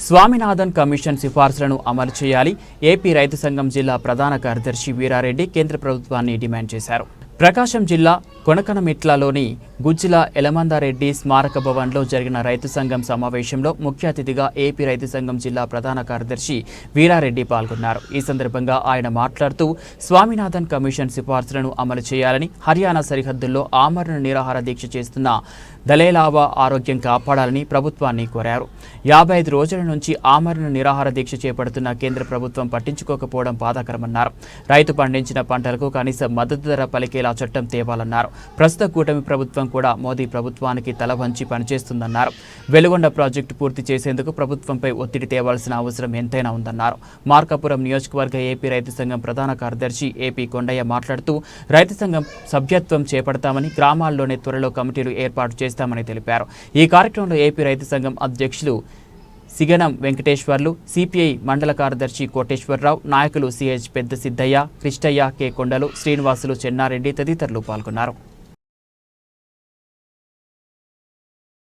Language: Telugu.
స్వామినాథన్ కమిషన్ సిఫార్సులను అమలు చేయాలి. ఏపీ రైతు సంఘం జిల్లా ప్రధాన కార్యదర్శి వీరారెడ్డి కేంద్ర ప్రభుత్వాన్ని డిమాండ్ చేశారు. ప్రకాశం జిల్లా కొనకనమిట్లలోని గుజ్జిల ఎలమందారెడ్డి స్మారక భవన్లో జరిగిన రైతు సంఘం సమావేశంలో ముఖ్య అతిథిగా ఏపీ రైతు సంఘం జిల్లా ప్రధాన కార్యదర్శి వీరారెడ్డి పాల్గొన్నారు. ఈ సందర్భంగా ఆయన మాట్లాడుతూ స్వామినాథన్ కమిషన్ సిఫార్సులను అమలు చేయాలని, హర్యానా సరిహద్దుల్లో ఆమరణ నిరాహార దీక్ష చేస్తున్న దళేలావా ఆరోగ్యం కాపాడాలని ప్రభుత్వాన్ని కోరారు. 55 రోజుల నుంచి ఆమరణ నిరాహార దీక్ష చేపడుతున్న కేంద్ర ప్రభుత్వం పట్టించుకోకపోవడం బాధాకరమన్నారు. రైతు పండించిన పంటలకు కనీస మద్దతు ధర పలికేలా చట్టం తేవాలన్నారు. ప్రస్తుత కూటమి ప్రభుత్వం కూడా మోదీ ప్రభుత్వానికి తల వంచి పనిచేస్తుందన్నారు. వెలుగొండ ప్రాజెక్టు పూర్తి చేసేందుకు ప్రభుత్వంపై ఒత్తిడి తేవాల్సిన అవసరం ఎంతైనా ఉందన్నారు. మార్కాపురం నియోజకవర్గ ఏపీ రైతు సంఘం ప్రధాన కార్యదర్శి ఏపీ కొండయ్య మాట్లాడుతూ రైతు సంఘం సభ్యత్వం చేపడతామని, గ్రామాల్లోనే త్వరలో కమిటీలు ఏర్పాటు చేస్తామని తెలిపారు. ఈ కార్యక్రమంలో ఏపీ రైతు సంఘం అధ్యక్షులు సిగనం వెంకటేశ్వర్లు, సిపిఐ మండల కార్యదర్శి కోటేశ్వరరావు, నాయకులు సిహెచ్ పెద్ద సిద్ధయ్య, కృష్ణయ్య, కె కొండలు, శ్రీనివాసులు, చెన్నారెడ్డి తదితరులు పాల్గొన్నారు.